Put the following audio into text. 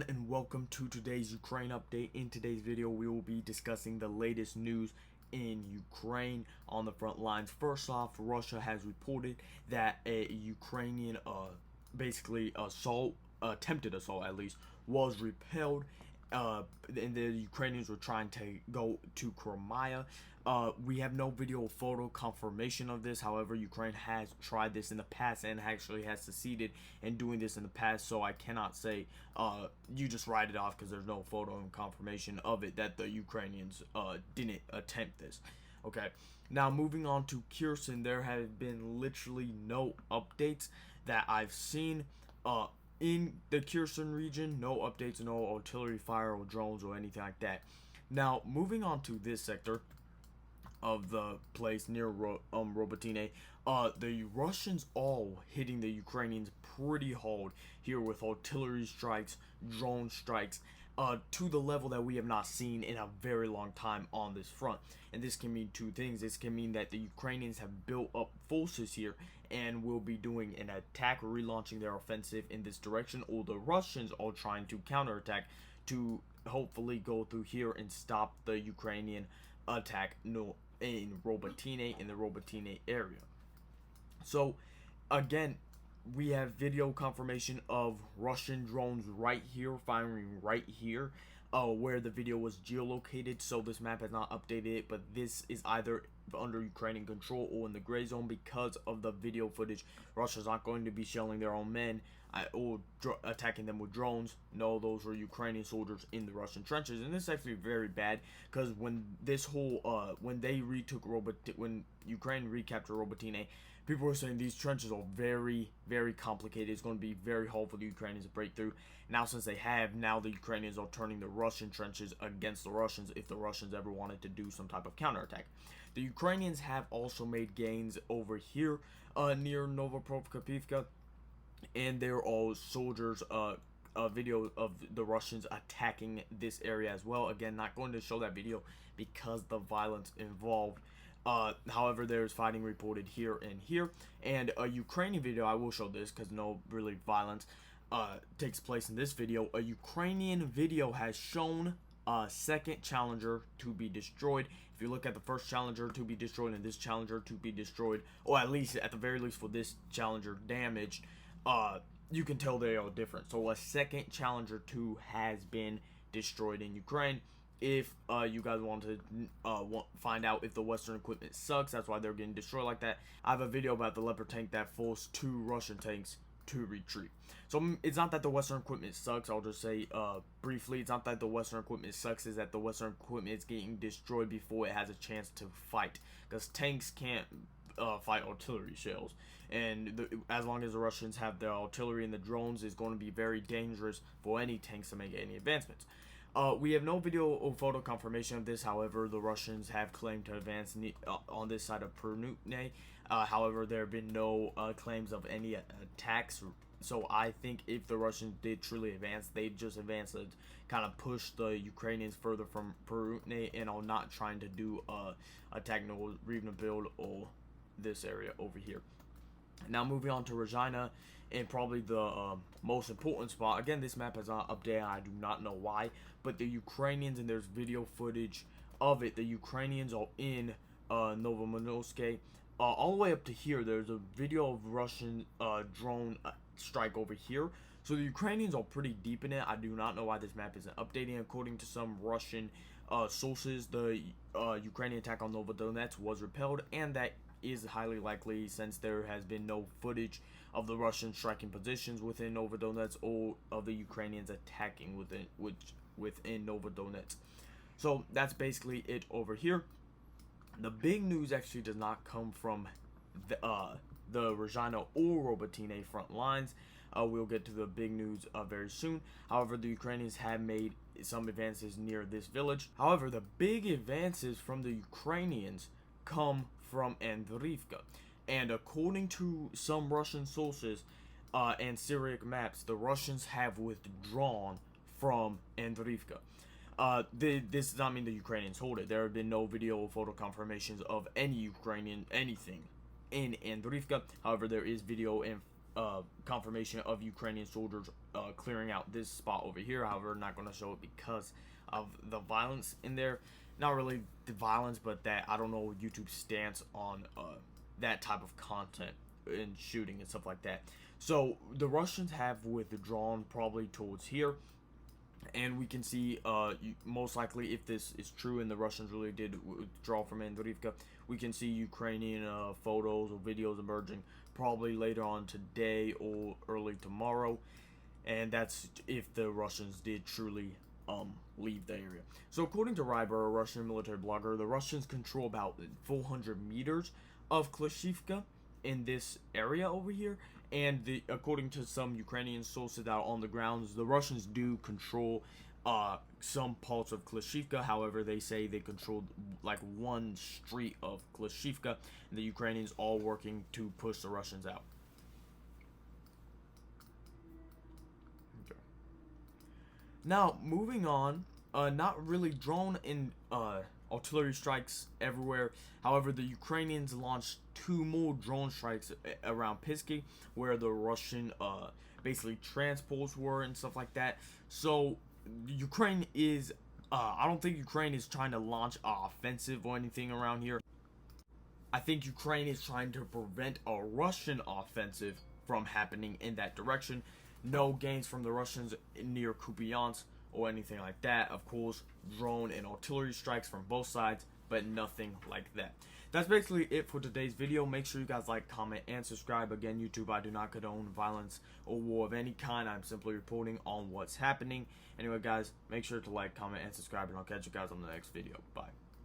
And welcome to today's Ukraine update. In today's video, we will be discussing the latest news in Ukraine on the front lines. First off, Russia has reported that a Ukrainian basically attempted assault at least, was repelled. And the Ukrainians were trying to go to Crimea. We have no video or photo confirmation of this. However, Ukraine has tried this in the past and actually has succeeded in doing this in the past. So I cannot say you just write it off because there's no photo and confirmation of it that the Ukrainians didn't attempt this. Okay, now moving on to Kherson, there have been literally no updates that I've seen. In the Kherson region, no updates, no artillery fire or drones or anything like that. Now, moving on to this sector of the place near Robotine, the Russians all hitting the Ukrainians pretty hard here with artillery strikes, drone strikes, to the level that we have not seen in a very long time on this front. And this can mean two things. This can mean that the Ukrainians have built up forces here and will be doing an attack, relaunching their offensive in this direction, or the Russians are trying to counterattack to hopefully go through here and stop the Ukrainian attack in Robotine, in the Robotine area. So again, we have video confirmation of Russian drones right here, firing right here, where the video was geolocated. So this map has not updated it, but this is either under Ukrainian control or in the gray zone because of the video footage. Russia's not going to be shelling their own men or attacking them with drones. No, those were Ukrainian soldiers in the Russian trenches, and this is actually very bad because when this whole when they retook when Ukraine recaptured Robotine, people were saying these trenches are very, very complicated. It's going to be very hard for the Ukrainians to break through. Now, since they have, now the Ukrainians are turning the Russian trenches against the Russians if the Russians ever wanted to do some type of counterattack. The Ukrainians have also made gains over here near Novoprovka, and there are soldiers, a video of the Russians attacking this area as well. Again, not going to show that video because the violence involved. However, there's fighting reported here and here, and a Ukrainian video, I will show this because no really violence takes place in this video. A Ukrainian video has shown a second Challenger to be destroyed. If you look at the first Challenger to be destroyed and this Challenger to be destroyed, or at least at the very least for this Challenger damaged, you can tell they are different. So a second Challenger 2 has been destroyed in Ukraine. If you guys want to find out if the Western equipment sucks, that's why they're getting destroyed like that, I have a video about the Leopard tank that forced 2 Russian tanks to retreat. So it's not that the Western equipment sucks. I'll just say briefly, it's not that the Western equipment sucks, is that the Western equipment is getting destroyed before it has a chance to fight, because tanks can't fight artillery shells, and as long as the Russians have their artillery and the drones, it's going to be very dangerous for any tanks to make any advancements. We have no video or photo confirmation of this. However, the Russians have claimed to advance on this side of Perutne. However, there have been no claims of any attacks. So I think if the Russians did truly advance, they'd just advance to kind of push the Ukrainians further from Perutne and are not trying to do attack Regina build or this area over here. Now moving on to Regina, and probably the most important spot. Again, this map is not updated. I do not know why, but the Ukrainians, and there's video footage of it, the Ukrainians are in Novomonovske. All the way up to here, there's a video of Russian drone strike over here. So the Ukrainians are pretty deep in it. I do not know why this map isn't updating. According to some Russian sources, the Ukrainian attack on Novodonetsk was repelled, and that is highly likely since there has been no footage of the Russian striking positions within Novodonetsk or of the Ukrainians attacking within Novodonetsk. So that's basically it over here. The big news actually does not come from the Regina or Robotine front lines. We'll get to the big news very soon. However, the Ukrainians have made some advances near this village. However, the big advances from the Ukrainians come from Andriivka, and according to some Russian sources and Syriac maps, the Russians have withdrawn from Andriivka. This does not mean the Ukrainians hold it. There have been no video or photo confirmations of any Ukrainian anything in Andriivka. However, there is video and confirmation of Ukrainian soldiers clearing out this spot over here. However, not going to show it because of the violence in there. Not really the violence, but that I don't know YouTube's stance on that type of content and shooting and stuff like that. So the Russians have withdrawn probably towards here. And we can see, most likely, if this is true and the Russians really did withdraw from Andriivka, we can see Ukrainian photos or videos emerging probably later on today or early tomorrow. And that's if the Russians did truly leave the area. So according to Ryber, a Russian military blogger, the Russians control about 400 meters of Klashivka in this area over here. And according to some Ukrainian sources that are on the grounds, the Russians do control some parts of Klashivka. However, they say they controlled like one street of Klashivka, and the Ukrainians all working to push the Russians out. Okay. Now, moving on, not really drone and artillery strikes everywhere. However, the Ukrainians launched 2 more drone strikes around Pisky, where the Russian basically transports were and stuff like that. So Ukraine is I don't think Ukraine is trying to launch an offensive or anything around here. I think Ukraine is trying to prevent a Russian offensive from happening in that direction. No gains from the Russians near Kupiansk or anything like that. Of course, drone and artillery strikes from both sides, but nothing like that. That's basically it for today's video. Make sure you guys like, comment, and subscribe. Again, YouTube, I do not condone violence or war of any kind. I'm simply reporting on what's happening. Anyway, guys, make sure to like, comment, and subscribe, and I'll catch you guys on the next video. Bye.